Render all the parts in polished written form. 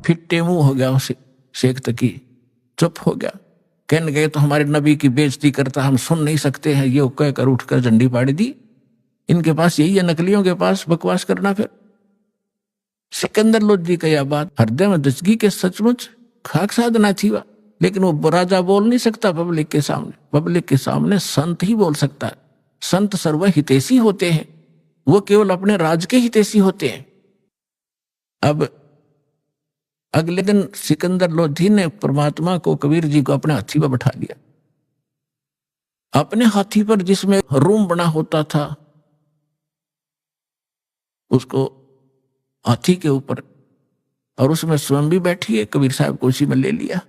फिट्टे मुंह हो गया उसे शेख तकी, चुप हो गया। कहने गए तो हमारे नबी की बेइज्जती करता, हम सुन नहीं सकते हैं, ये कहकर उठकर झंडी फाड़ दी। इनके पास यही है, नकलियों के पास बकवास करना। फिर सिकंदर लोधी का यह बात हृदय में दचगी के सचमुच खाक साधना थी वह, लेकिन वो राजा बोल नहीं सकता पब्लिक के सामने। पब्लिक के सामने संत ही बोल सकता है। संत सर्व हितैषी होते हैं, वो केवल अपने राज के हितैषी होते हैं। अब अगले दिन सिकंदर लोधी ने परमात्मा को, कबीर जी को अपने हाथी पर बैठा लिया। अपने हाथी पर जिसमें रूम बना होता था उसको हाथी के ऊपर, और उसमें स्वयं भी बैठी है, कबीर साहब को उसी में ले लिया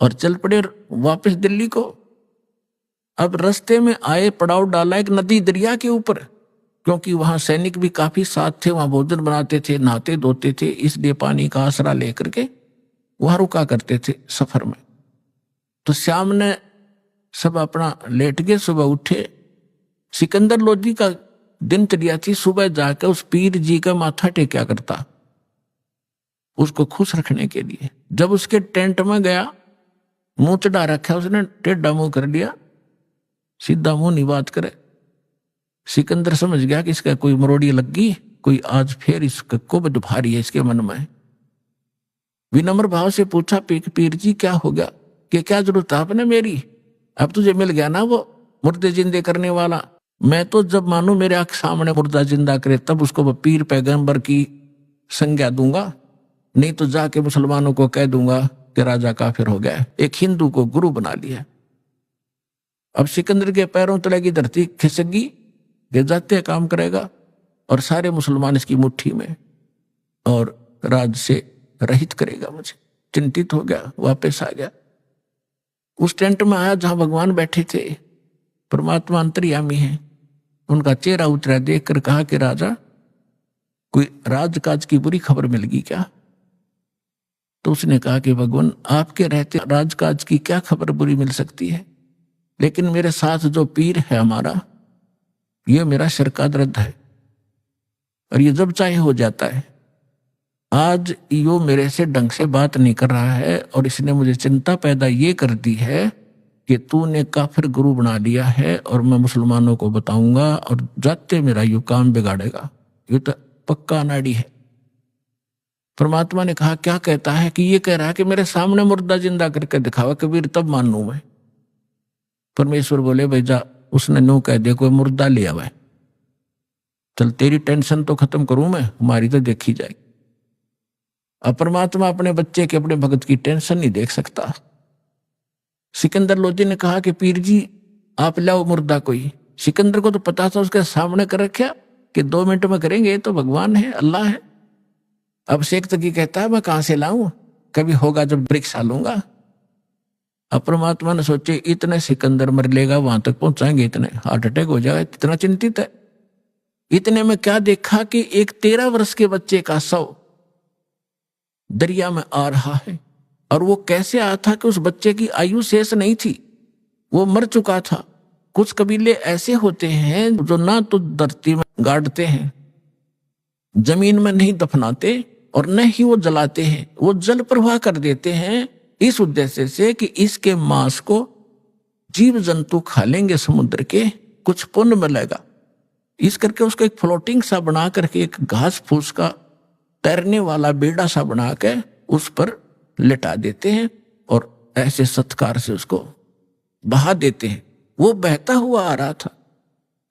और चल पड़े वापस दिल्ली को। अब रास्ते में आए, पड़ाव डाला एक नदी दरिया के ऊपर, क्योंकि वहां सैनिक भी काफी साथ थे, वहां भोजन बनाते थे, नहाते धोते थे, इसलिए पानी का आसरा लेकर के वहां रुका करते थे सफर में। तो शाम ने सब अपना लेट गए, सुबह उठे। सिकंदर लोधी का दिनचर्या थी सुबह जाकर उस पीर जी का माथा टेक्या करता, उसको खुश रखने के लिए। जब उसके टेंट में गया, मुंह चढ़ा रखा उसने, टेढ़ा मुंह कर लिया, सीधा मुंह नहीं बात करे। सिकंदर समझ गया कि इसका कोई मरोड़ी लग गई, कोई आज फिर इसका कुबज भारी है इसके मन में। विनम्र भाव से पूछा, पीर जी क्या हो गया, कि क्या जरूरत है आपने मेरी? अब तुझे मिल गया ना वो मुर्दे जिंदे करने वाला। मैं तो जब मानू मेरे आंख सामने मुर्दा जिंदा करे तब उसको पीर पैगंबर की संज्ञा दूंगा, नहीं तो जाके मुसलमानों को कह दूंगा कि राजा काफिर हो गया, एक हिंदू को गुरु बना लिया। अब सिकंदर के पैरों तले की धरती खिसक गई, जाते काम करेगा और सारे मुसलमान इसकी मुट्ठी में, और राज से रहित करेगा मुझे। चिंतित हो गया, वापस आ गया। उस टेंट में आया जहां भगवान बैठे थे, परमात्मा अंतर्यामी है। उनका चेहरा उतरा, देखकर कहा कि राजा, कोई राजकाज की बुरी खबर मिल गई क्या? तो उसने कहा कि भगवान, आपके रहते राजकाज की क्या खबर बुरी मिल सकती है, लेकिन मेरे साथ जो पीर है हमारा, ये मेरा सिर का दर्द है और ये जब चाहे हो जाता है। आज यो मेरे से ढंग से बात नहीं कर रहा है और इसने मुझे चिंता पैदा ये कर दी है कि तूने काफिर गुरु बना लिया है और मैं मुसलमानों को बताऊंगा और जाते मेरा यू काम बिगाड़ेगा। ये तो पक्का अनाड़ी है। परमात्मा ने कहा, क्या कहता है? कि ये कह रहा है कि मेरे सामने मुर्दा जिंदा करके दिखावा कबीर, तब मानू मैं। परमेश्वर बोले, भाई जा, उसने नो कह दे कोई मुर्दा ले आवा, चल तेरी टेंशन तो खत्म करूं मैं, हमारी तो देखी जाएगी। अब परमात्मा अपने बच्चे के, अपने भगत की टेंशन नहीं देख सकता। सिकंदर लोधी ने कहा कि पीर जी आप लाओ मुर्दा कोई। सिकंदर को तो पता था उसके सामने कर रखा कि 2 मिनट में करेंगे, तो भगवान है, अल्लाह है। अब शेख तकी कहता है, मैं कहां से लाऊं, कभी होगा जब परीक्षा लूंगा। अब परमात्मा ने सोचे, इतने सिकंदर मर लेगा, वहां तक पहुंचाएंगे, इतने हार्ट अटैक हो जाएगा, इतना चिंतित है। इतने में क्या देखा कि एक 13 वर्ष के बच्चे का शव दरिया में आ रहा है। और वो कैसे आया था कि उस बच्चे की आयु शेष नहीं थी, वो मर चुका था। कुछ कबीले ऐसे होते हैं जो ना तो धरती में गाड़ते हैं, जमीन में नहीं दफनाते और न ही वो जलाते हैं, वो जल प्रवाह कर देते हैं, इस उद्देश्य से कि इसके मांस को जीव जंतु खा लेंगे समुद्र के, कुछ पुण्य मिलेगा। इस करके उसको एक फ्लोटिंग सा बना करके, एक घास फूस का तैरने वाला बेड़ा सा बना के उस पर लिटा देते हैं और ऐसे सत्कार से उसको बहा देते हैं। वो बहता हुआ आ रहा था।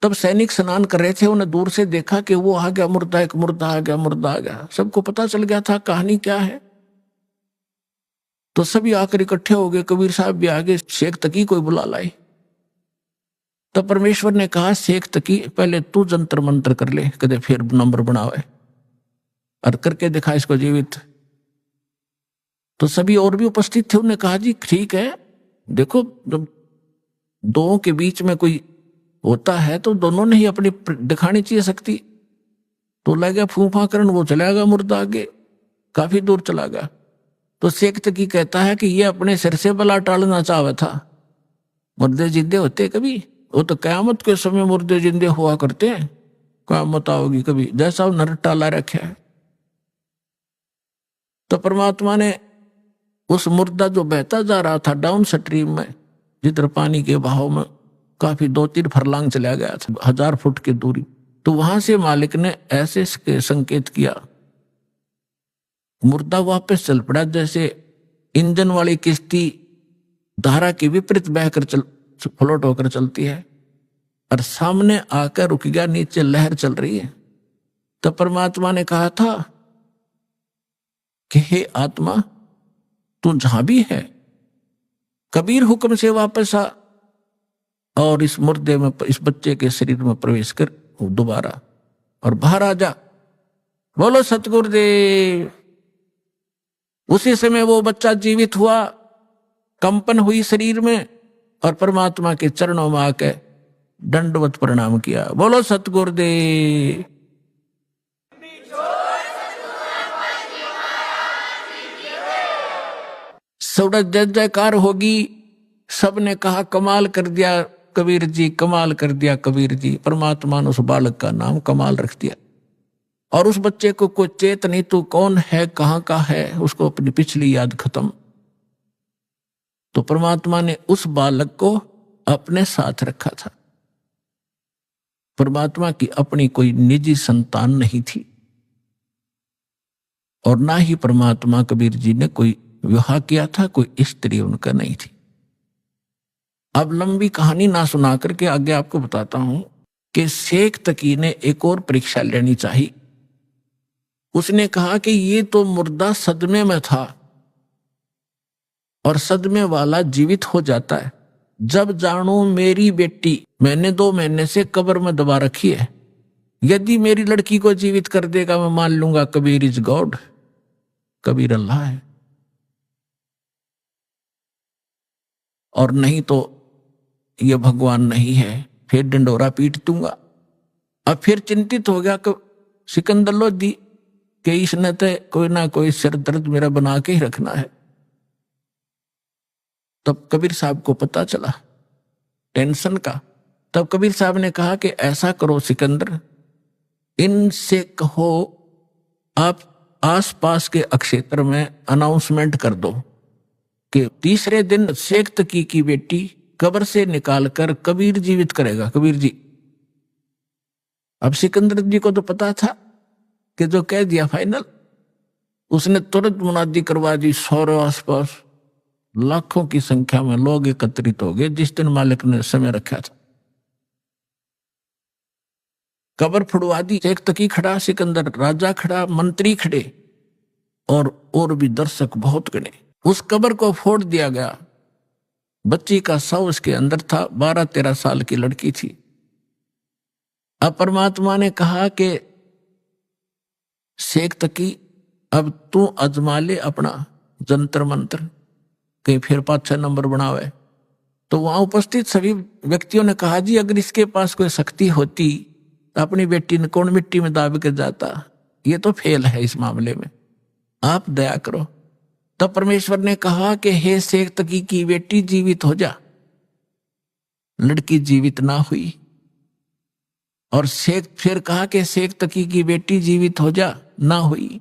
तब सैनिक स्नान कर रहे थे, उन्हें दूर से देखा कि वो आ गया मुर्दा, एक मुर्दा आ गया, मुर्दा आ गया। सबको पता चल गया था कहानी क्या है। तो सभी आकर इकट्ठे हो गए, कबीर साहब भी आगे, शेख तकी कोई बुला लाई। तो परमेश्वर ने कहा, शेख तकी पहले तू जंतर मंत्र कर ले, कदे फिर नंबर बनावे और करके दिखा इसको जीवित। तो सभी और भी उपस्थित थे, उन्होंने कहा, जी ठीक है, देखो जब दो के बीच में कोई होता है तो दोनों ने ही अपनी दिखानी चाहिए शक्ति। तो लग गया फूफा करन, वो चला गया मुर्दा आगे, काफी दूर चला गया। तो शेख तकी कहता है कि ये अपने सिर से बला टालना चाहता था। मुर्दे जिंदे होते कभी? वो तो कयामत के समय मुर्दे जिंदे हुआ करते हैं, कयामत आओगी कभी, जैसा नर टाला रखे है। तो परमात्मा ने उस मुर्दा जो बहता जा रहा था डाउन स्ट्रीम में, जिधर पानी के बहाव में काफी 2-3 फरलांग चला गया था, 1000 फुट की दूरी, तो वहां से मालिक ने ऐसे संकेत किया, मुर्दा वापस चल पड़ा जैसे इंजन वाली किश्ती धारा के विपरीत बहकर फ्लोट होकर चलती है, और सामने आकर रुक गया, नीचे लहर चल रही है। तो परमात्मा ने कहा था कि हे आत्मा, तू जहां भी है कबीर हुक्म से वापस आ और इस मुर्दे में, इस बच्चे के शरीर में प्रवेश कर दोबारा और बाहर आ जा। बोलो सतगुरुदेव। उसी समय वो बच्चा जीवित हुआ, कंपन हुई शरीर में, और परमात्मा के चरणों में आके दंडवत प्रणाम किया। बोलो सतगुरुदेव। सौड़ा जय जयकार होगी। सबने कहा कमाल कर दिया कबीर जी, कमाल कर दिया कबीर जी। परमात्मा ने उस बालक का नाम कमाल रख दिया, और उस बच्चे को कोई चेत नहीं, तू कौन है, कहां का है, उसको अपनी पिछली याद खत्म। तो परमात्मा ने उस बालक को अपने साथ रखा था। परमात्मा की अपनी कोई निजी संतान नहीं थी, और ना ही परमात्मा कबीर जी ने कोई विवाह किया था, कोई स्त्री उनका नहीं थी। अब लंबी कहानी ना सुना करके आगे आपको बताता हूं कि शेख तकी ने एक और परीक्षा लेनी चाहिए। उसने कहा कि ये तो मुर्दा सदमे में था, और सदमे वाला जीवित हो जाता है। जब जानू मेरी बेटी मैंने 2 महीने से कब्र में दबा रखी है, यदि मेरी लड़की को जीवित कर देगा मैं मान लूंगा कबीर इज गॉड, कबीर अल्लाह है, और नहीं तो ये भगवान नहीं है, फिर डंडोरा पीट दूंगा। अब फिर चिंतित हो गया कि सिकंदर लोधी कि इसने तो कोई ना कोई सिर दर्द मेरा बना के ही रखना है। तब कबीर साहब को पता चला टेंशन का। तब कबीर साहब ने कहा कि ऐसा करो सिकंदर, इनसे कहो आप आसपास के अक्षेत्र में अनाउंसमेंट कर दो कि तीसरे दिन शेख तकी की बेटी कब्र से निकालकर कबीर जीवित करेगा, कबीर जी। अब सिकंदर जी को तो पता था कि जो कह दिया फाइनल। उसने तुरंत मुनादी करवा दी। सौरों आसपास लाखों की संख्या में लोग एकत्रित हो गए जिस दिन मालिक ने समय रखा था। कब्र फुड़वा दी। शेख तकी खड़ा, सिकंदर राजा खड़ा, मंत्री खड़े, और भी दर्शक बहुत गणे। उस कब्र को फोड़ दिया गया। बच्ची का शव उसके अंदर था। 12-13 साल की लड़की थी। अब परमात्मा ने कहा कि शेख तकी अब तू अजमा ले अपना जंतर मंत्र, कहीं फिर 5-6 नंबर बनावे। तो वहां उपस्थित सभी व्यक्तियों ने कहा जी अगर इसके पास कोई शक्ति होती तो अपनी बेटी ने कौन मिट्टी में दाब कर जाता, ये तो फेल है इस मामले में, आप दया करो। तब परमेश्वर ने कहा कि हे शेख तकी की बेटी जीवित हो जा। लड़की जीवित ना हुई। और शेख फिर कहा कि शेख तकी की बेटी जीवित हो जा, ना हुई।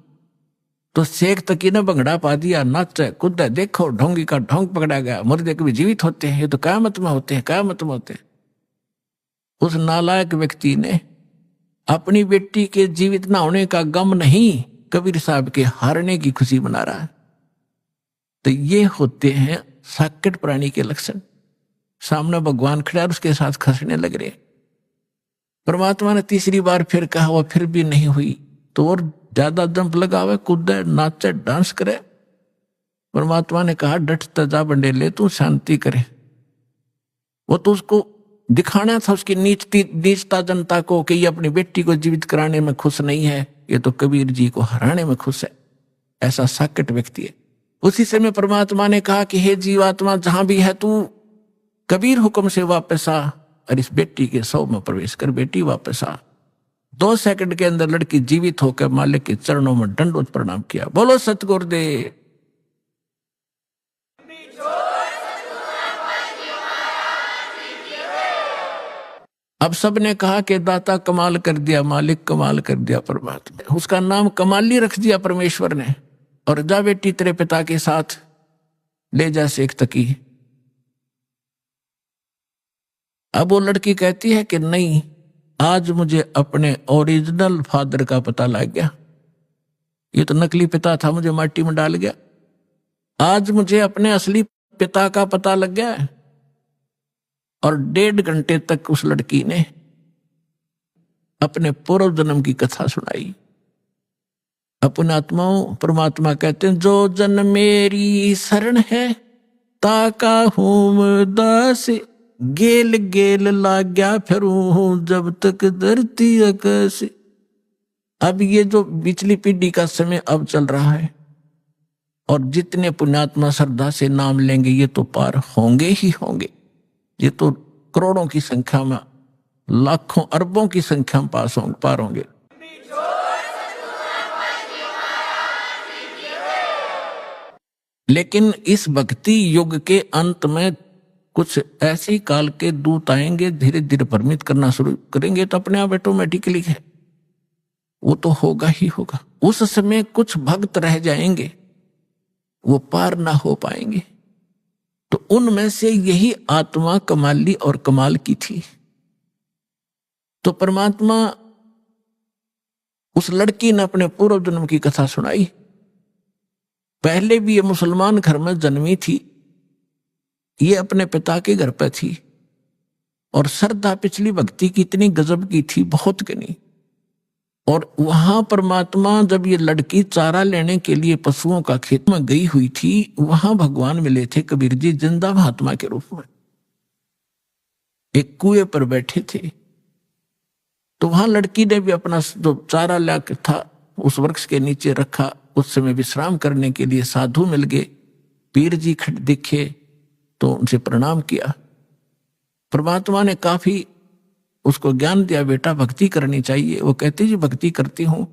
तो शेख तकी ने भंगड़ा पा दिया, नाचे कूदे, देखो ढोंगी का ढोंग पकड़ा गया। मुर्दे कभी जीवित होते हैं, ये तो क़यामत में होते हैं, क़यामत में होते हैं। उस नालायक व्यक्ति ने अपनी बेटी के जीवित ना होने का गम नहीं, कबीर साहब के हारने की खुशी मना रहा है। तो ये होते हैं साकेट प्राणी के लक्षण। सामने भगवान खड़ा और उसके साथ खसने लग रहे। परमात्मा ने तीसरी बार फिर कहा, वह फिर भी नहीं हुई। तो और ज्यादा जंप लगावे, कूदे, नाचे, डांस करे। परमात्मा ने कहा डट जा बंडेले, तू शांति करे। वो तो उसको दिखाना था उसकी नीचता जनता को कि ये अपनी बेटी को जीवित कराने में खुश नहीं है, ये तो कबीर जी को हराने में खुश है। ऐसा साकेट व्यक्ति है। उसी समय परमात्मा ने कहा कि हे जीवात्मा जहां भी है तू कबीर हुक्म से वापस आ और इस बेटी के शव में प्रवेश कर। बेटी वापस आ। 2 सेकंड के अंदर लड़की जीवित होकर मालिक के चरणों में दंडवत प्रणाम किया। बोलो सतगुरुदेव। अब सबने कहा कि दाता कमाल कर दिया, मालिक कमाल कर दिया। परमात्मा उसका नाम कमाली रख दिया परमेश्वर ने। और जा बेटी तेरे पिता के साथ ले जा शेख तकी। अब वो लड़की कहती है कि नहीं, आज मुझे अपने ओरिजिनल फादर का पता लग गया, ये तो नकली पिता था, मुझे माटी में डाल गया। आज मुझे अपने असली पिता का पता लग गया है। और 1.5 घंटे तक उस लड़की ने अपने पूर्व जन्म की कथा सुनाई। अपने आत्माओं, परमात्मा कहते हैं, जो जन मेरी शरण है ताका हूं दास, गेल गेल लाग्या फिरूं जब तक धरती आकाश। अब ये जो पिछली पीढ़ी का समय अब चल रहा है, और जितने पुण्यात्मा श्रद्धा से नाम लेंगे ये तो पार होंगे ही होंगे। ये तो करोड़ों की संख्या में, लाखों अरबों की संख्या में पार होंगे। लेकिन इस भक्ति युग के अंत में कुछ ऐसे काल के दूत आएंगे, धीरे धीरे परमित करना शुरू करेंगे, तो अपने आप ऑटोमेटिकली है, वो तो होगा ही होगा। उस समय कुछ भक्त रह जाएंगे, वो पार ना हो पाएंगे। तो उनमें से यही आत्मा कमाली और कमाल की थी। तो परमात्मा, उस लड़की ने अपने पूर्व जन्म की कथा सुनाई। पहले भी ये मुसलमान घर में जन्मी थी, ये अपने पिता के घर पर थी, और श्रद्धा पिछली भक्ति की इतनी गजब की थी, बहुत की नहीं। और वहां परमात्मा, जब ये लड़की चारा लेने के लिए पशुओं का खेत में गई हुई थी, वहां भगवान मिले थे कबीर जी जिंदा महात्मा के रूप में, एक कुएं पर बैठे थे। तो वहां लड़की ने भी अपना जो चारा ला के था उस वृक्ष के नीचे रखा। उस समय विश्राम करने के लिए साधु मिल गए, पीर जी खड़े दिखे तो उनसे प्रणाम किया। परमात्मा ने काफी उसको ज्ञान दिया, बेटा भक्ति करनी चाहिए। वो कहती जी भक्ति करती हूँ,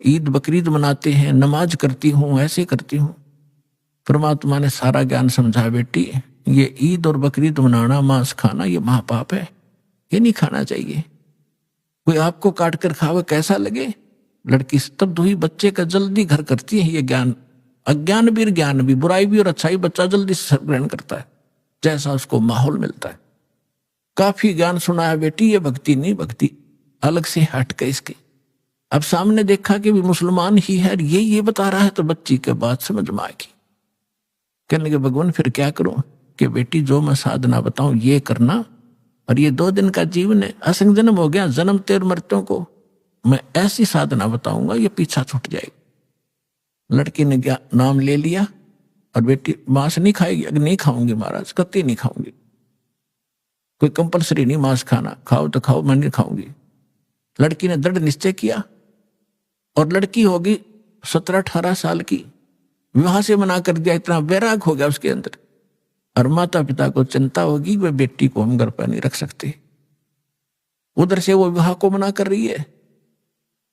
ईद बकरीद मनाते हैं, नमाज करती हूँ, ऐसे करती हूँ। परमात्मा ने सारा ज्ञान समझा, बेटी ये ईद और बकरीद मनाना, मांस खाना, ये महापाप है, ये नहीं खाना चाहिए। कोई आपको काट कर खावे कैसा लगे? लड़की स्तब्ध हुई, बच्चे का जल्दी घर करती है ये ज्ञान। अज्ञान भी ज्ञान भी, बुराई भी और अच्छाई बच्चा जल्दी से ग्रहण करता है, जैसा उसको माहौल मिलता है। काफी ज्ञान सुनाया, बेटी ये भक्ति नहीं, भक्ति अलग से हट के इसके। अब सामने देखा कि भी मुसलमान ही है, ये बता रहा है, तो बच्ची के बात समझ में आएगी। कहने के भगवान फिर क्या करूं? कि बेटी जो मैं साधना बताऊं ये करना, और ये 2 दिन का जीवन है, असंग जन्म हो गया, जन्म तेर मृत्यों को मैं ऐसी साधना बताऊंगा ये पीछा छूट जाएगी। लड़की ने नाम ले लिया, और बेटी मांस नहीं खाएगी। अगर नहीं खाऊंगी महाराज, कत्ती नहीं खाऊंगी, कोई कंपलसरी नहीं मांस खाना, खाओ तो खाओ, मैं नहीं खाऊंगी। लड़की ने दृढ़ निश्चय किया, और लड़की होगी 17-18 साल की, विवाह से मना कर दिया। इतना वैराग हो गया उसके अंदर। और माता पिता को चिंता होगी, वे बेटी को हम घर पर नहीं रख सकते। उधर से वो विवाह को मना कर रही है।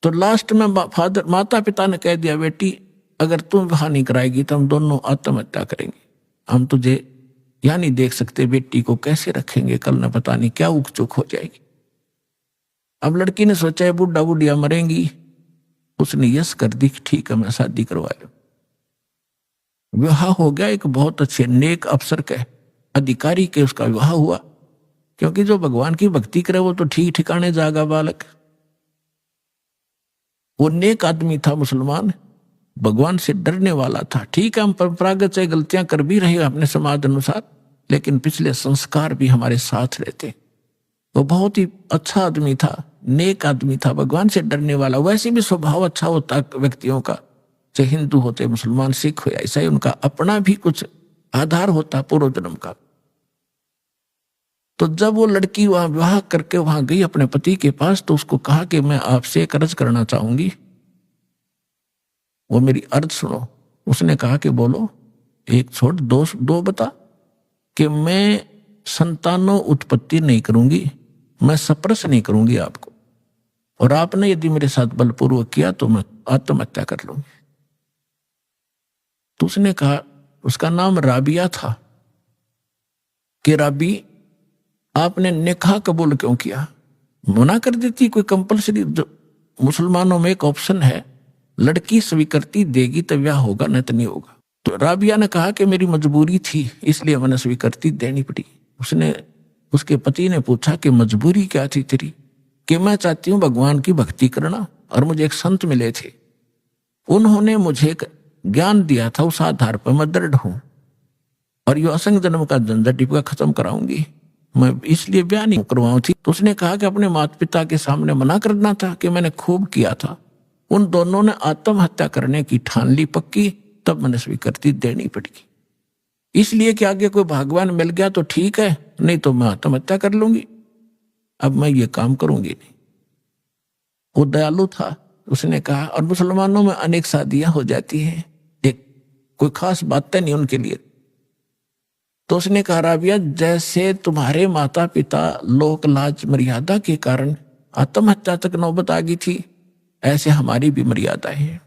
तो लास्ट में माता पिता ने कह दिया, बेटी अगर तुम विवाह नहीं कराएगी तो हम दोनों आत्महत्या करेंगे, हम तुझे यहां नहीं देख सकते, बेटी को कैसे रखेंगे, कल न पता नहीं क्या उक चुक हो जाएगी। अब लड़की ने सोचा है बुढ़ा बुढ़िया मरेंगी, उसने यस कर दी, ठीक है मैं शादी करवा लूं। विवाह हो गया, एक बहुत अच्छे नेक अफसर के अधिकारी के उसका विवाह हुआ। क्योंकि जो भगवान की भक्ति करे वो तो ठीक ठिकाने जागा बालक। वो नेक आदमी था, मुसलमान, भगवान से डरने वाला था। ठीक है हम परंपरागत से गलतियां कर भी रहे अपने समाज अनुसार, लेकिन पिछले संस्कार भी हमारे साथ रहते। वो बहुत ही अच्छा आदमी था, नेक आदमी था, भगवान से डरने वाला। वैसे भी स्वभाव अच्छा होता व्यक्तियों का, चाहे हिंदू होते, मुसलमान, सिख हो या ईसाई, उनका अपना भी कुछ आधार होता पूर्व जन्म का। तो जब वो लड़की वहां विवाह करके वहां गई अपने पति के पास, तो उसको कहा कि मैं आपसे एक अर्ज करना चाहूंगी, वो मेरी अर्ज सुनो। उसने कहा कि बोलो, एक छोड़ दो बता। कि मैं संतानों उत्पत्ति नहीं करूंगी, मैं सप्रस नहीं करूंगी आपको, और आपने यदि मेरे साथ बलपूर्वक किया तो मैं आत्महत्या कर लूंगी। तो उसने कहा, उसका नाम राबिया था, कि राबी आपने निकाह कबूल क्यों किया? मना कर देती, कोई कंपलसरी। मुसलमानों में एक ऑप्शन है लड़की स्वीकृति देगी तो ब्याह होगा, नहीं तो नहीं होगा। तो राबिया ने कहा कि मेरी मजबूरी थी इसलिए मैंने स्वीकृति देनी पड़ी। उसके पति ने पूछा कि मजबूरी क्या थी तेरी? कि मैं चाहती हूं भगवान की भक्ति करना, और मुझे एक संत मिले थे, उन्होंने मुझे एक ज्ञान दिया था, उस आधार पर मैं दृढ़ हूं और यो असंग जन्म का झंझट टिपका खत्म कराऊंगी, मैं इसलिए ब्याह नहीं करवाऊं थी। तो उसने कहा कि अपने माता पिता के सामने मना करना था कि मैंने खूब किया था। उन दोनों ने आत्महत्या करने की ठान ली पक्की, तब मैंने स्वीकृति देनी पड़ेगी। इसलिए कि आगे कोई भगवान मिल गया तो ठीक है, नहीं तो मैं आत्महत्या कर लूंगी, अब मैं ये काम करूंगी नहीं। वो दयालु था, उसने कहा। और मुसलमानों में अनेक शादियां हो जाती हैं, एक कोई खास बात नहीं उनके लिए। तो उसने कहा राबिया, जैसे तुम्हारे माता पिता लोक लाज मर्यादा के कारण आत्महत्या तक नौबत आ गई थी, ऐसे हमारी भी मर्यादा है।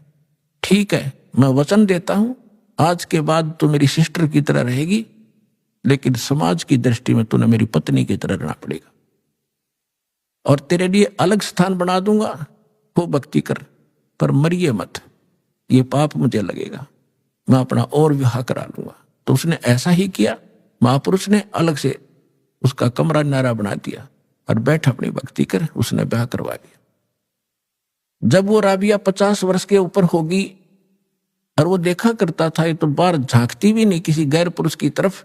ठीक है, मैं वचन देता हूं आज के बाद तू मेरी सिस्टर की तरह रहेगी, लेकिन समाज की दृष्टि में तूने मेरी पत्नी की तरह रहना पड़ेगा, और तेरे लिए अलग स्थान बना दूंगा, खूब भक्ति कर, पर मरिए मत, ये पाप मुझे लगेगा, मैं अपना और विवाह करा लूंगा। तो उसने ऐसा ही किया। महापुरुष ने अलग से उसका कमरा नारा बना दिया और बैठ अपनी भक्ति कर, उसने ब्याह करवा दिया। जब वो राबिया 50 वर्ष के ऊपर होगी और वो देखा करता था, ये तो बाहर झांकती भी नहीं किसी गैर पुरुष की तरफ,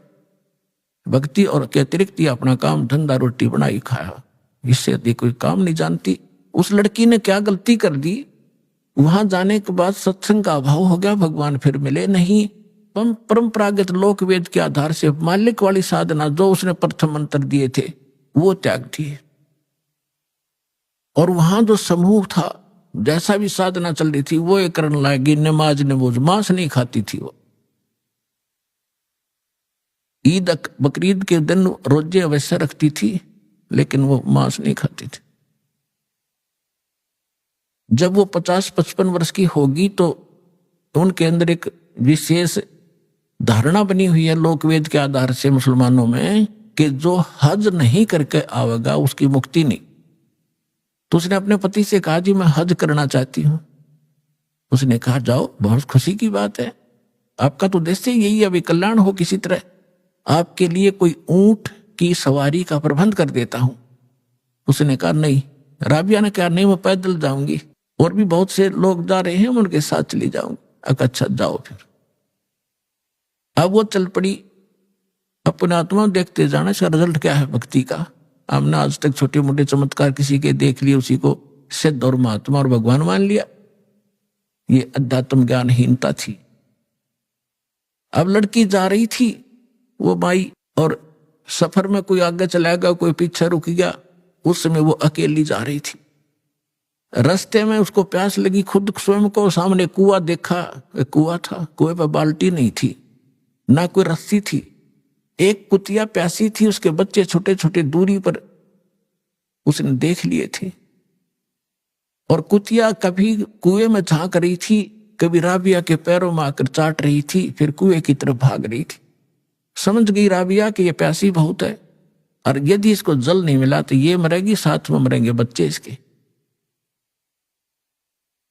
भक्ति और के अतिरिक्त ही अपना काम धंधा रोटी बनाई खाया, इससे अधिक कोई काम नहीं जानती। उस लड़की ने क्या गलती कर दी? वहां जाने के बाद सत्संग का अभाव हो गया, भगवान फिर मिले नहीं। परंपरागत लोक वेद के आधार से मालिक वाली साधना जो उसने प्रथम मंत्र दिए थे वो त्याग दिए, और वहां जो समूह था, जैसा भी साधना चल रही थी वो ये करने लगी। नमाज नमोज, मांस नहीं खाती थी वो। ईद बकरीद के दिन रोजे अवश्य रखती थी, लेकिन वो मांस नहीं खाती थी। जब वो 50-55 वर्ष की होगी तो उनके अंदर एक विशेष धारणा बनी हुई है लोकवेद के आधार से मुसलमानों में, कि जो हज नहीं करके आवेगा उसकी मुक्ति नहीं। तो उसने अपने पति से कहा, जी मैं हज करना चाहती हूं। उसने कहा, जाओ, बहुत खुशी की बात है, आपका तो उद्देश्य यही है, अभी कल्याण हो किसी तरह, आपके लिए कोई ऊंट की सवारी का प्रबंध कर देता हूं। उसने कहा नहीं। राबिया ने कहा, नहीं मैं पैदल जाऊंगी, और भी बहुत से लोग जा रहे हैं, मैं उनके साथ चली जाऊंगी। अच्छा जाओ फिर। अब वो चल पड़ी, अपने आत्मा देखते जाना इसका रिजल्ट क्या है भक्ति का। हमने आज तक छोटे मोटे चमत्कार किसी के देख लिए, उसी को सिद्ध और महात्मा और भगवान मान लिया, ये अध्यात्म ज्ञानहीनता थी। अब लड़की जा रही थी, वो माई, और सफर में कोई आगे चला गया, कोई पीछे रुक गया, उस समय वो अकेली जा रही थी। रास्ते में उसको प्यास लगी, खुद स्वयं को सामने कुआं देखा, कुआं था, कुएं पर बाल्टी नहीं थी, ना कोई रस्सी थी। एक कुतिया प्यासी थी, उसके बच्चे छोटे छोटे दूरी पर उसने देख लिए थे, और कुतिया कभी कुएं में झांक रही थी, कभी राबिया के पैरों में आकर चाट रही थी, फिर कुएं की तरफ भाग रही थी। समझ गई राबिया कि ये प्यासी बहुत है, और यदि इसको जल नहीं मिला तो ये मरेगी, साथ में मरेंगे बच्चे इसके।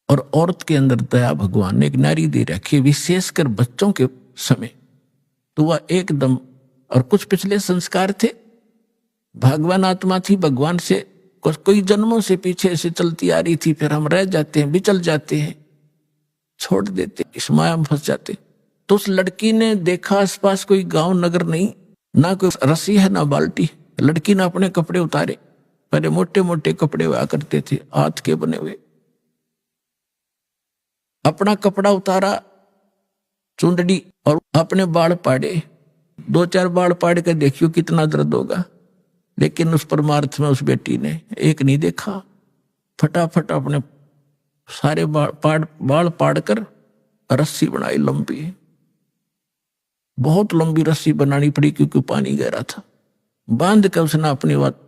और औरत के अंदर दया भगवान ने एक नारी दे रखी, विशेषकर बच्चों के समय, तो वह एकदम, और कुछ पिछले संस्कार थे, भगवान आत्मा थी, भगवान से कोई जन्मों से पीछे से चलती आ रही थी, फिर हम रह जाते हैं, बिचल जाते हैं, छोड़ देते, इस माया में फंस जाते। तो उस लड़की ने देखा आसपास कोई गांव नगर नहीं, ना कोई रस्सी है ना बाल्टी। लड़की ने अपने कपड़े उतारे, पहले मोटे मोटे कपड़े हुआ करते थे हाथ के बने हुए, अपना कपड़ा उतारा, चुंदड़ी, और अपने बाल पाड़े, 2-4 बाल पाड़ के देखियो कितना दर्द होगा। लेकिन उस परमार्थ में उस बेटी ने एक नहीं देखा, फटाफट अपने सारे बाल पाड़ कर रस्सी बनाई लंबी, बहुत लंबी रस्सी बनानी पड़ी क्योंकि पानी गहरा था। बांध कर उसने अपनी बात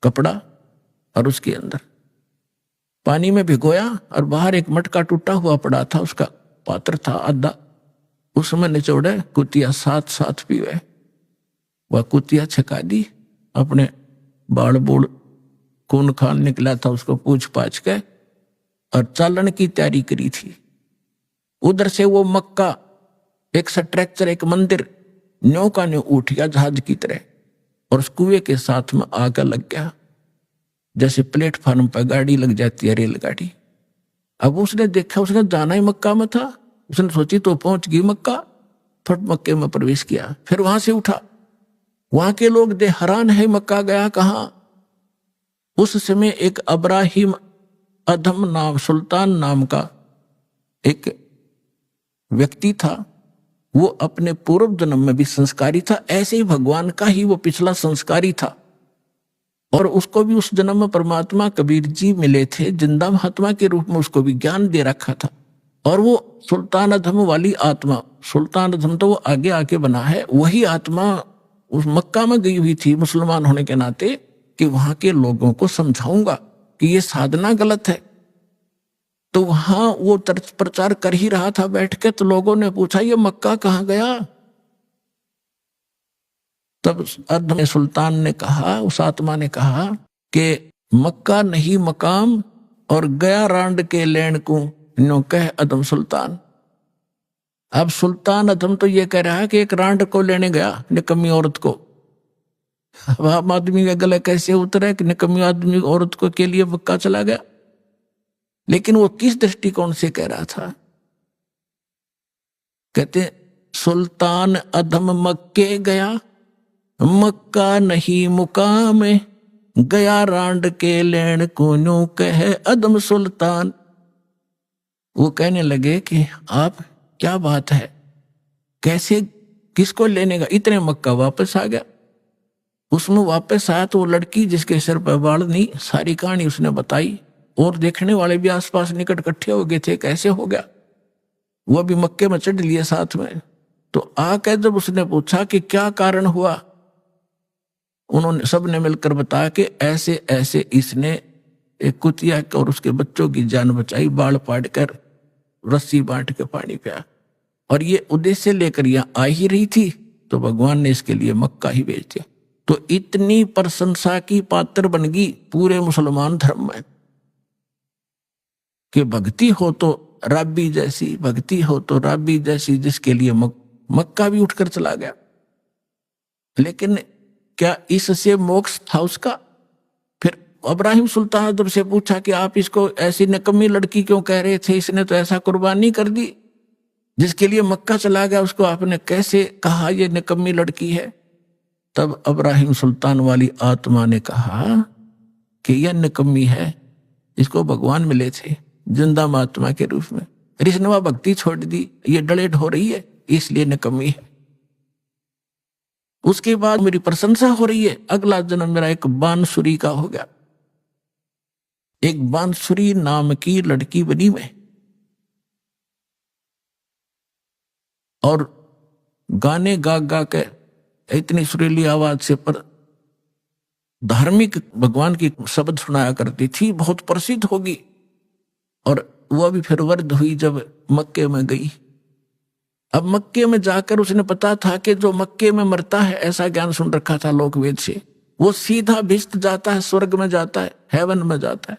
कपड़ा और उसके अंदर पानी में भिगोया, और बाहर एक मटका टूटा हुआ पड़ा था, उसका पात्र था आधा, उसमें निचोड़े कुतिया साथ पीवे। वह कुतिया छका दी, अपने बाल बूढ़ खून खान निकला था उसको पूछ पाछ के और चालन की तैयारी करी थी। उधर से वो मक्का एक स्ट्रक्चर, एक मंदिर न्यों का न्यों उठ गया जहाज की तरह, और उस कुएं के साथ में आकर लग गया, जैसे प्लेटफार्म पर गाड़ी लग जाती है, रेलगाड़ी। अब उसने देखा, उसने जाना ही मक्का में था, उसने सोची तो पहुंच गई मक्का, फट मक्के में प्रवेश किया। फिर वहां से उठा, वहां के लोग दे हैरान है, मक्का गया कहां। उस समय एक अब्राहिम अधम नाम, सुल्तान नाम का एक व्यक्ति था, वो अपने पूर्व जन्म में भी संस्कारी था, ऐसे ही भगवान का ही वो पिछला संस्कारी था, और उसको भी उस जन्म में परमात्मा कबीर जी मिले थे, जिंदा महात्मा के रूप में उसको भी ज्ञान दे रखा था। और वो सुल्तान अधम वाली आत्मा, सुल्तान अधम तो वो आगे आके बना है, वही आत्मा उस मक्का में गई हुई थी मुसलमान होने के नाते, कि वहां के लोगों को समझाऊंगा कि ये साधना गलत है। तो वहां वो प्रचार कर ही रहा था बैठ के, तो लोगों ने पूछा ये मक्का कहाँ गया। तब अधम सुल्तान ने कहा, उस आत्मा ने कहा कि मक्का नहीं मकाम, और गया रांड के लेन को नो कह अधम सुल्तान। अब सुल्तान अधम तो ये कह रहा है कि एक रांड को लेने गया, निकम्मी औरत को। अब आम आदमी का गला कैसे उतरा कि निकम्मी आदमी औरत को के लिए मक्का चला गया। लेकिन वो किस दृष्टिकोण से कह रहा था, कहते सुल्तान अधम मक्के गया, मक्का नहीं मुकाम, गया रांड के लेन को नो कह अदम सुल्तान। वो कहने लगे कि आप क्या बात है, कैसे, किसको लेने का, इतने मक्का वापस आ गया। उसमें वापस आया तो वो लड़की जिसके सिर पर बाल नहीं, सारी कहानी उसने बताई, और देखने वाले भी आसपास निकट इकट्ठे हो गए थे, कैसे हो गया। वो भी मक्के में चढ़ लिए साथ में। तो आकर जब उसने पूछा कि क्या कारण हुआ, उन्होंने सबने मिलकर बताया कि ऐसे ऐसे इसने एक कुतिया और उसके बच्चों की जान बचाई, बाल पाट कर रस्सी बांट के पानी पिया, और ये उद्देश्य लेकर यहां आ ही रही थी, तो भगवान ने इसके लिए मक्का ही भेज दिया। तो इतनी प्रशंसा की पात्र बन गई पूरे मुसलमान धर्म में कि भक्ति हो तो राबी जैसी, भक्ति हो तो राबी जैसी, जिसके लिए मक्का भी उठकर चला गया। लेकिन क्या इससे मोक्ष था उसका? फिर इब्राहिम सुल्तान अदब से पूछा कि आप इसको ऐसी निकम्मी लड़की क्यों कह रहे थे, इसने तो ऐसा कुर्बानी कर दी, जिसके लिए मक्का चला गया, उसको आपने कैसे कहा ये निकम्मी लड़की है। तब इब्राहिम सुल्तान वाली आत्मा ने कहा कि यह निकम्मी है, इसको भगवान मिले थे जिंदा महात्मा के रूप में, इसने वह भक्ति छोड़ दी, ये डलेट हो रही है, इसलिए निकम्मी है। उसके बाद मेरी प्रशंसा हो रही है, अगला जन्म मेरा एक बांसुरी का हो गया। एक बांसुरी नाम की लड़की बनी मैं, और गाने गा गा के इतनी सुरीली आवाज से पर धार्मिक भगवान की शब्द सुनाया करती थी, बहुत प्रसिद्ध होगी। और वह भी फिर वृद्ध हुई जब मक्के में गई। अब मक्के में जाकर उसने पता था कि जो मक्के में मरता है, ऐसा ज्ञान सुन रखा था लोक वेद से, वो सीधा भिष्ट जाता है, स्वर्ग में जाता है, हेवन में जाता है।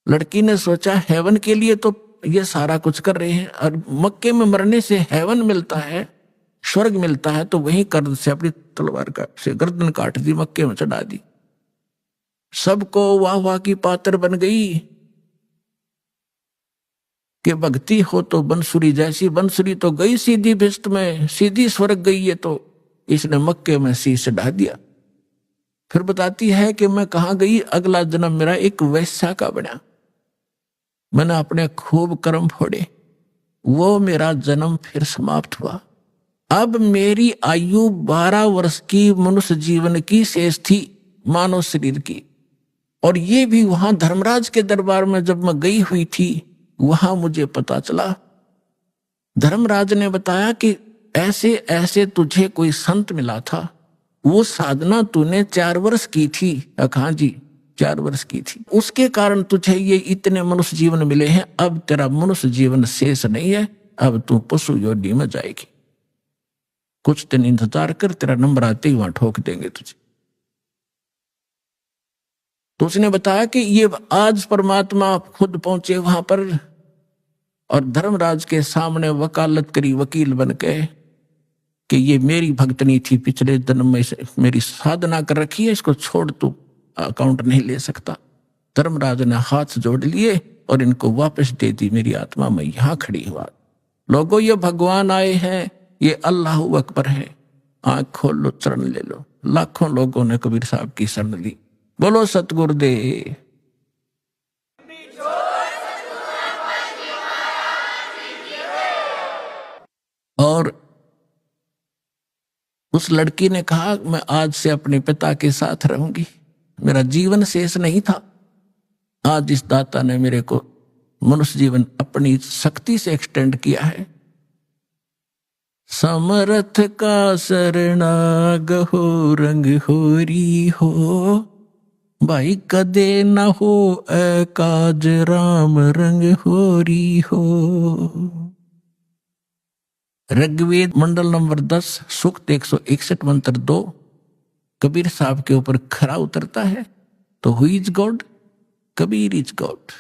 लड़की ने सोचा हेवन के लिए तो ये सारा कुछ कर रहे हैं, और मक्के में मरने से हेवन मिलता है, स्वर्ग मिलता है, तो वहीं कर्द से अपनी तलवार का से गर्दन काट दी, मक्के में चढ़ा दी। सबको वाह वाह की पात्र बन गई कि भक्ति हो तो बंसुरी जैसी, बंसुरी तो गई सीधी भिष्ट में, सीधी स्वर्ग गई, ये तो इसने मक्के में शीश ढा दिया। फिर बताती है कि मैं कहाँ गई, अगला जन्म मेरा एक वैश्या का बना, मैंने अपने खूब कर्म फोड़े, वो मेरा जन्म फिर समाप्त हुआ। अब मेरी आयु 12 वर्ष की मनुष्य जीवन की शेष थी, मानव शरीर की। और ये भी वहां धर्मराज के दरबार में जब मैं गई हुई थी, वहां मुझे पता चला, धर्मराज ने बताया कि ऐसे ऐसे तुझे कोई संत मिला था, वो साधना तूने 4 वर्ष की थी। हाँ जी, 4 वर्ष की थी, उसके कारण तुझे ये इतने मनुष्य जीवन मिले हैं। अब तेरा मनुष्य जीवन शेष नहीं है, अब तू पशु योनि में जाएगी, कुछ दिन इंतजार कर, तेरा नंबर आते ही वहां ठोक देंगे तुझे। तो उसने बताया कि ये आज परमात्मा खुद पहुंचे वहां पर और धर्मराज के सामने वकालत करी वकील बन के कि ये मेरी भक्तनी थी, पिछले जन्म में से मेरी साधना कर रखी है, इसको छोड़ तू अकाउंट नहीं ले सकता। धर्मराज ने हाथ जोड़ लिए और इनको वापस दे दी। मेरी आत्मा में यहां खड़ी हुआ। लोगों ये भगवान आए हैं, ये अल्लाह अकबर है, आंख खोल लो, चरण ले लो। लाखों लोगों ने कबीर साहब की शरण ली। बोलो सतगुरुदेव। और उस लड़की ने कहा मैं आज से अपने पिता के साथ रहूंगी, मेरा जीवन शेष नहीं था। आज इस दाता ने मेरे को मनुष्य जीवन अपनी शक्ति से एक्सटेंड किया है। समर्थ का शरणाग हो, रंग होरी हो, भाई कदे न हो काज, राम रंग होरी हो। ऋग्वेद मंडल नंबर 10 सूक्त 161 मंत्र 2 कबीर साहब के ऊपर खरा उतरता है। तो who is God? Kabir is God.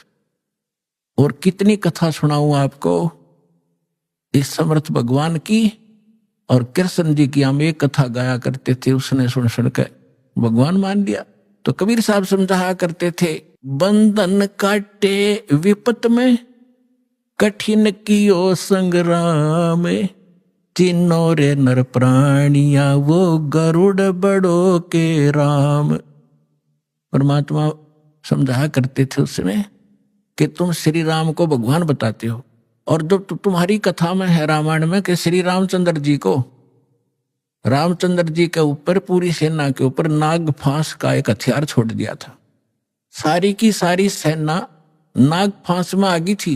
और कितनी कथा सुनाऊं आपको इस समर्थ भगवान की। और कृष्ण जी की हम एक कथा गाया करते थे, उसने सुन सुनकर भगवान मान लिया। तो कबीर साहब समझाया करते थे, बंधन काटे विपत में, कठिन कियो संग्राम, तीनों रे नर प्राणिया, वो गरुड़ बड़ो के राम। परमात्मा समझाया करते थे उसमें कि तुम श्री राम को भगवान बताते हो, और जब तुम्हारी कथा में है रामायण में कि श्री रामचंद्र जी को, रामचंद्र जी के ऊपर पूरी सेना के ऊपर नाग फांस का एक हथियार छोड़ दिया था। सारी की सारी सेना नाग फांस में आ गई थी,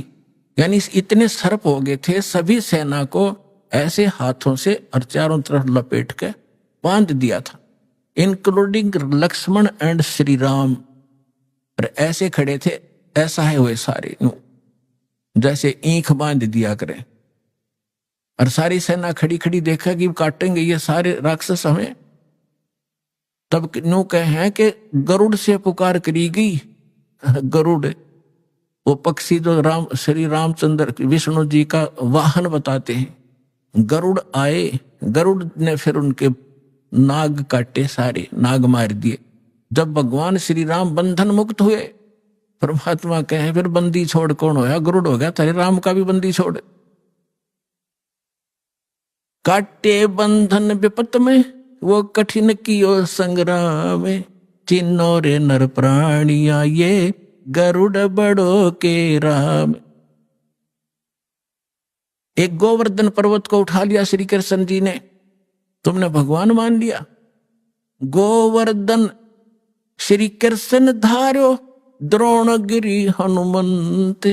यानी इतने सर्प हो गए थे, सभी सेना को ऐसे हाथों से और चारों तरफ लपेट के बांध दिया था, इंक्लूडिंग लक्ष्मण एंड श्री राम। और ऐसे खड़े थे, ऐसा है हुए सारे, जैसे ईंख बांध दिया करें। और सारी सेना खड़ी खड़ी देखा कि काटेंगे ये सारे राक्षस हमें। तब न्यू कहे कि गरुड़ से पुकार करी गई। गरुड़ वो पक्षी जो श्री रामचंद्र विष्णु जी का वाहन बताते हैं। गरुड़ आए, गरुड़ ने फिर उनके नाग काटे, सारे नाग मार दिए। जब भगवान श्री राम बंधन मुक्त हुए, परमात्मा कहे फिर बंदी छोड़ कौन होया? गरुड़ हो गया। तेरे राम का भी बंदी छोड़। काटे बंधन विपत में, वो कठिन कियो संग्राम, चिन्नो रे नर प्राणिया, ये गरुड़ बड़ो के राम। एक गोवर्धन पर्वत को उठा लिया श्री कृष्ण जी ने, तुमने भगवान मान लिया। गोवर्धन श्री कृष्ण धारो, द्रोणगिरी हनुमंत,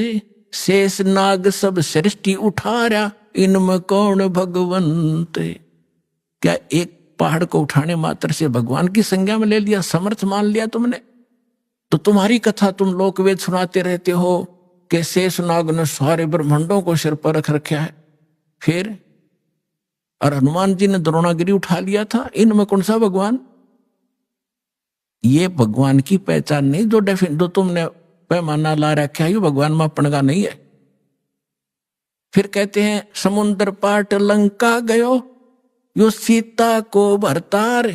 शेष नाग सब सृष्टि उठारा, इनमें कौन भगवंत। क्या एक पहाड़ को उठाने मात्र से भगवान की संज्ञा में ले लिया, समर्थ मान लिया तुमने? तो तुम्हारी कथा तुम लोकवेद सुनाते रहते हो कि शेष नाग ने सारे ब्रह्मांडों को सिर पर रख रखा है। फिर और हनुमान जी ने द्रोणागिरी उठा लिया था, इनमें कौन सा भगवान? ये भगवान की पहचान नहीं, जो तुमने पैमाना ला रखा है, ये भगवान मापन का नहीं है। फिर कहते हैं समुद्र पाट लंका गयो, यो सीता को भरतार,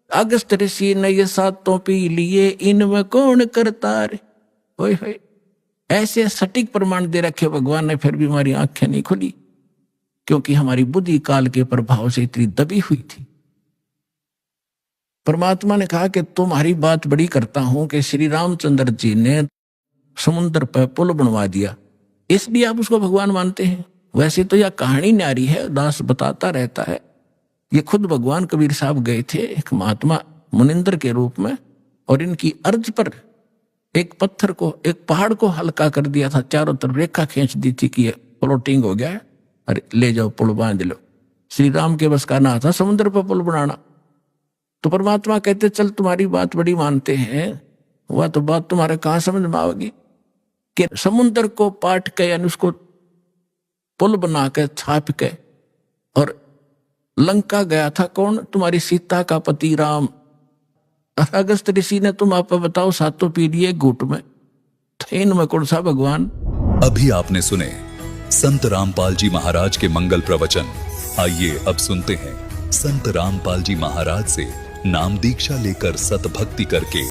अगस्त ऋषि ने ये सातों पी लिए, इनमें कौन करतार। ओए ऐसे सटीक प्रमाण दे रखे भगवान ने, फिर भी हमारी आंखें नहीं खुली, क्योंकि हमारी बुद्धि काल के प्रभाव से इतनी दबी हुई थी। परमात्मा ने कहा कि तुम्हारी बात बड़ी करता हूं कि श्री रामचंद्र जी ने समुद्र पर पुल बनवा दिया, इसलिए आप उसको भगवान मानते हैं। वैसे तो यह कहानी न्यारी है, दास बताता रहता है। ये खुद भगवान कबीर साहब गए थे एक महात्मा मुनिंद्र के रूप में, और इनकी अर्ज पर एक पत्थर को, एक पहाड़ को हल्का कर दिया था, चारों तरफ रेखा खींच दी थी कि ये फ्लोटिंग हो गया है, अरे ले जाओ पुल बांध लो। श्री राम के बस का ना था समुद्र पर पुल बनाना। तो परमात्मा कहते चल तुम्हारी बात बड़ी मानते हैं, वह तो बात तुम्हारे कहां समझ में आएगी कि समुद्र को पाट के, यानी उसको पुल बना के छाप के, और लंका गया था कौन? तुम्हारी सीता का पति राम। अगस्त ऋषि ने तुम आप बताओ सातों पीढ़ी घुट में थे इनमें कौन सा भगवान। अभी आपने सुने संत रामपाल जी महाराज के मंगल प्रवचन। आइए अब सुनते हैं संत रामपाल जी महाराज से नाम दीक्षा लेकर सत भक्ति करके